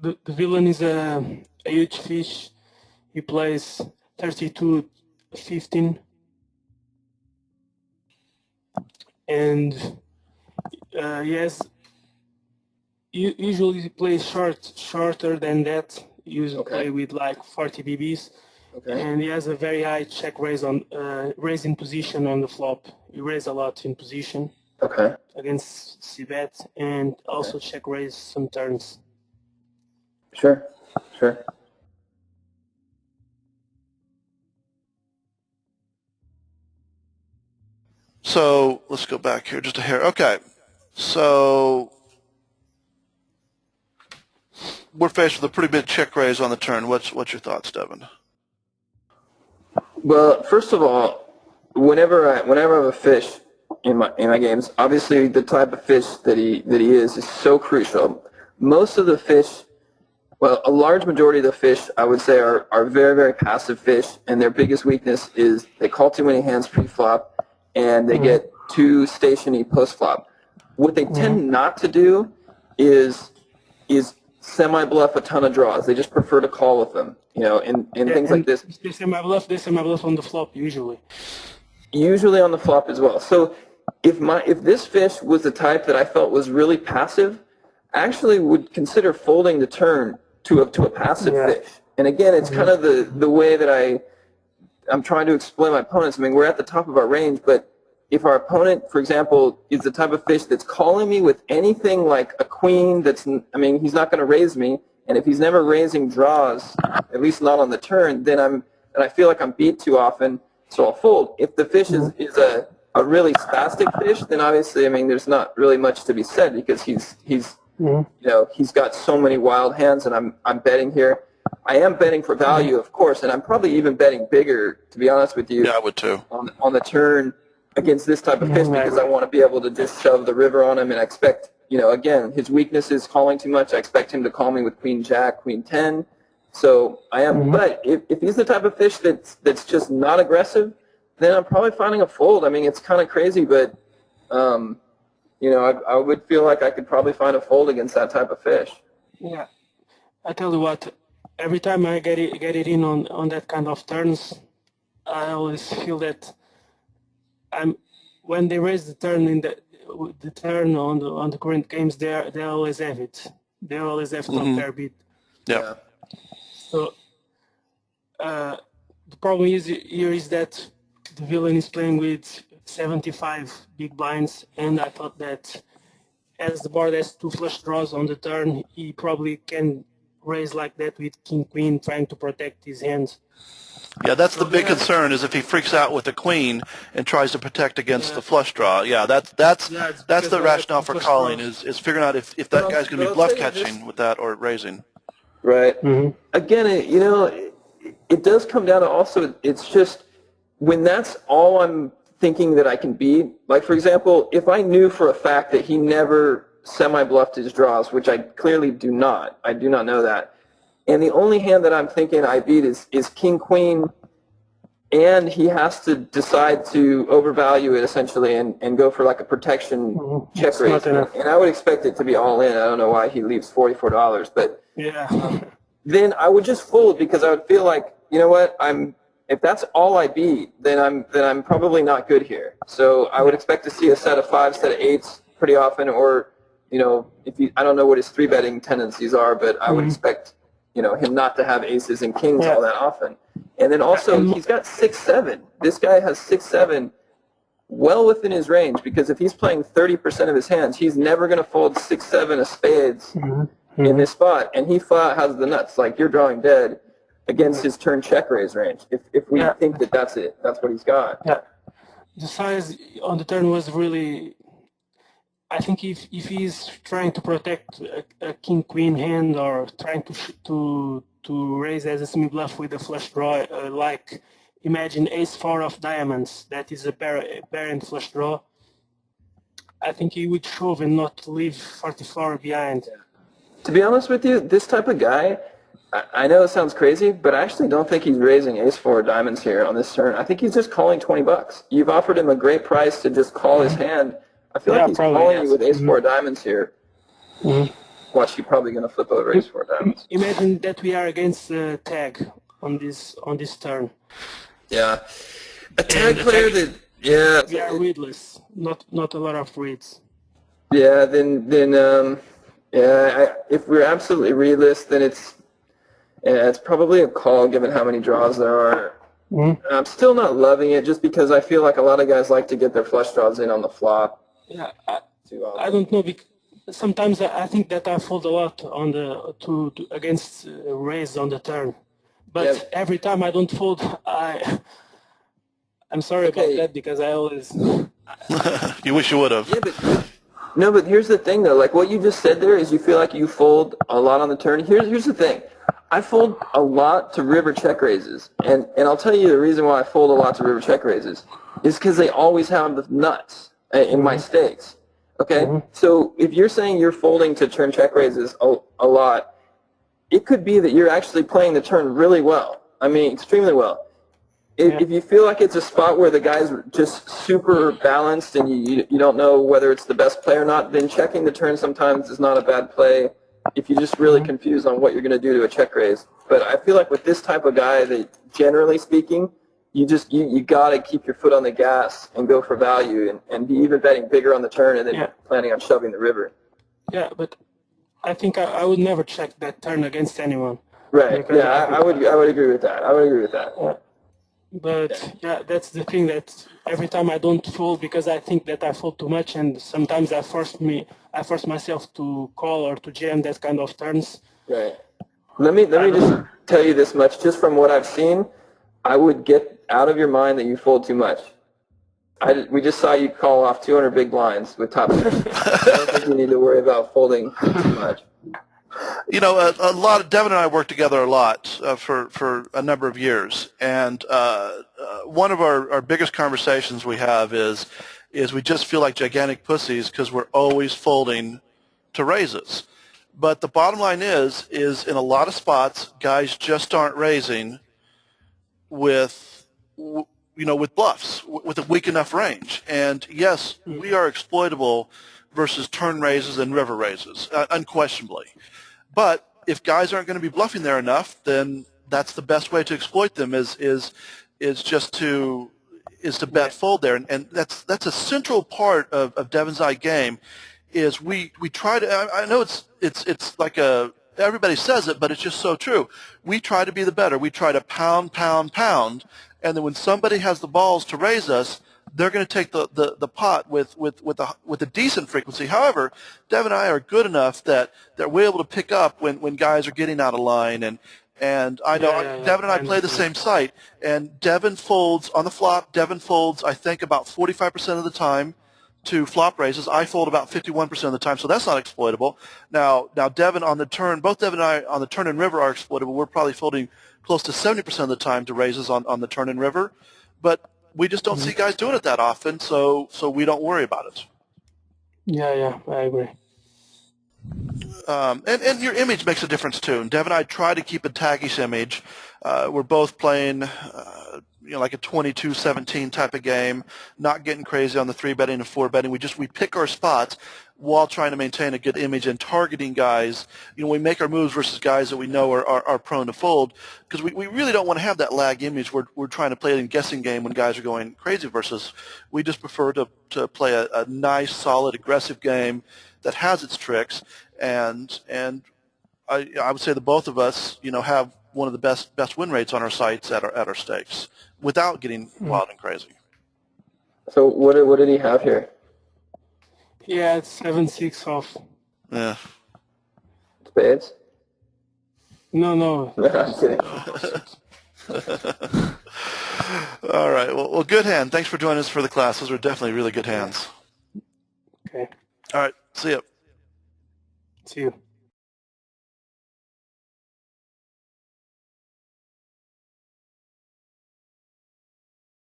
the villain is a huge fish. He plays 32-15, and he has usually plays shorter than that. Usually play with like 40 BBs, and he has a very high check raise on raising position on the flop. He raised a lot in position against c-bet, and also check raise some turns. Sure. So let's go back here just a hair. Okay, so we're faced with a pretty big check raise on the turn. What's your thoughts, Devin? Well, first of all, whenever I have a fish in my games, obviously the type of fish that he is so crucial. Most of the fish, well, a large majority of the fish, I would say, are very, very passive fish, and their biggest weakness is they call too many hands pre-flop, and they get too stationy post-flop. What they tend not to do is semi-bluff a ton of draws. They just prefer to call with them, and things like this. They semi-bluff on the flop usually. Usually on the flop as well. So if this fish was the type that I felt was really passive, I actually would consider folding the turn to a passive fish. And again, it's kind of the way that I'm trying to explain my opponents. I mean, we're at the top of our range, but if our opponent, for example, is the type of fish that's calling me with anything like a queen he's not going to raise me, and if he's never raising draws, at least not on the turn, then I feel like I'm beat too often, so I'll fold. If the fish is a really spastic fish, then obviously, there's not really much to be said because he's got so many wild hands, and I'm betting here. I am betting for value, of course, and I'm probably even betting bigger, to be honest with you. Yeah, I would too. On the turn against this type of fish because I want to be able to just shove the river on him, and I expect, again, his weakness is calling too much. I expect him to call me with queen jack, queen 10. So I am, but if he's the type of fish that's just not aggressive, then I'm probably finding a fold. It's kind of crazy, but I would feel like I could probably find a fold against that type of fish. Yeah, I tell you what, every time I get it in on that kind of turns, I always feel that when they raise the turn the turn on the current games, they always have it. They always have top pair beat. Yeah. So the problem here is that the villain is playing with 75 big blinds, and I thought that as the board has 2 flush draws on the turn, he probably can raise like that with king queen, trying to protect his hands. Yeah, that's the big concern, is if he freaks out with the queen and tries to protect against the flush draw. Yeah, that's the rationale for calling, is figuring out if that guy's going to be bluff catching with that or raising. Right. Again, it does come down to also, it's just when that's all I'm thinking that I can beat. Like, for example, if I knew for a fact that he never semi-bluffed his draws, which I clearly do not. I do not know that. And the only hand that I'm thinking I beat is king queen, and he has to decide to overvalue it essentially and go for like a protection check raise. And I would expect it to be all in. I don't know why he leaves $44, but then I would just fold because I would feel like, you know what, if that's all I beat, then I'm probably not good here. So I would expect to see a set of 5s, set of 8s pretty often, or I don't know what his 3-betting tendencies are, but I would expect him not to have aces and kings all that often. And then also, he's got 6-7. This guy has 6-7 well within his range, because if he's playing 30% of his hands, he's never going to fold 6-7 of spades in this spot. And he flat has the nuts. Like, you're drawing dead against his turn check raise range. If we think that that's it, that's what he's got. Yeah. The size on the turn was really... I think if he's trying to protect a king-queen hand, or trying to raise as a semi-bluff with a flush draw, like imagine ace-4 of diamonds, that is a parent flush draw, I think he would shove and not leave 44 behind. To be honest with you, this type of guy, I know it sounds crazy, but I actually don't think he's raising ace-4 diamonds here on this turn. I think he's just calling $20. You've offered him a great price to just call his hand. I feel like he's calling you with ace-4 diamonds here. watch, you're probably going to flip over ace four diamonds. Imagine that we are against tag on this turn. Yeah, a tag player that we are readless, not a lot of reads. Yeah, if we're absolutely readless, then it's probably a call given how many draws there are. I'm still not loving it just because I feel like a lot of guys like to get their flush draws in on the flop. Yeah, I don't know. Sometimes I think that I fold a lot on the against raise on the turn, but every time I don't fold, I'm sorry about that because I always. You wish you would have. Yeah, no, but here's the thing though. Like what you just said there is you feel like you fold a lot on the turn. Here's the thing. I fold a lot to river check raises, and I'll tell you the reason why I fold a lot to river check raises is because they always have the nuts in my stakes. Okay, so if you're saying you're folding to turn check raises a lot, it could be that you're actually playing the turn really well. I mean, extremely well. If you feel like it's a spot where the guy's just super balanced and you don't know whether it's the best play or not, then checking the turn sometimes is not a bad play if you're just really confused on what you're going to do to a check raise. But I feel like with this type of guy, that generally speaking, you got to keep your foot on the gas and go for value and be even betting bigger on the turn and then planning on shoving the river. Yeah, but I think I would never check that turn against anyone. Right. Yeah, I would agree with that. I would agree with that. Yeah. But that's the thing, that every time I don't fold because I think that I fold too much, and sometimes I force myself to call or to jam that kind of turns. Right. Let me just tell you this much, just from what I've seen, I would get out of your mind that you fold too much. We just saw you call off 200 big blinds with top 10. I don't think you need to worry about folding too much. You know, Devin and I worked together a lot for a number of years, and one of our biggest conversations we have is we just feel like gigantic pussies because we're always folding to raises. But the bottom line is in a lot of spots, guys just aren't raising with bluffs, with a weak enough range. And yes, we are exploitable versus turn raises and river raises, unquestionably. But if guys aren't going to be bluffing there enough, then that's the best way to exploit them is to bet fold there, and that's a central part of Devin's eye game. Is we try to, I know it's like everybody says it, but it's just so true. We try to be the better. We try to pound, and then when somebody has the balls to raise us, they're going to take the pot with a decent frequency. However, Devin and I are good enough that we're able to pick up when guys are getting out of line, and I know Devin and I play the same site, and Devin folds on the flop. Devin folds, I think, about 45% of the time to flop raises. I fold about 51% of the time, so that's not exploitable. Now Devin on the turn, both Devin and I on the turn and river are exploitable. We're probably folding close to 70% of the time to raises on the turn and river, but we just don't see guys doing it that often, so we don't worry about it. Yeah, I agree. And your image makes a difference too. And Devin and I try to keep a taggish image. We're both playing, like a 22-17 type of game, not getting crazy on the 3-betting and 4-betting. We pick our spots while trying to maintain a good image and targeting guys. We make our moves versus guys that we know are prone to fold, because we really don't want to have that lag image. We're trying to play it in guessing game when guys are going crazy versus we just prefer to play a nice, solid, aggressive game that has its tricks, and I would say that both of us, have one of the best win rates on our sites at our stakes without getting wild and crazy. So what did he have here? Yeah, it's 7-6 off. Yeah. Spades? No. I'm kidding. All right. Well, good hand. Thanks for joining us for the class. Those were definitely really good hands. Okay. All right. See ya. See you.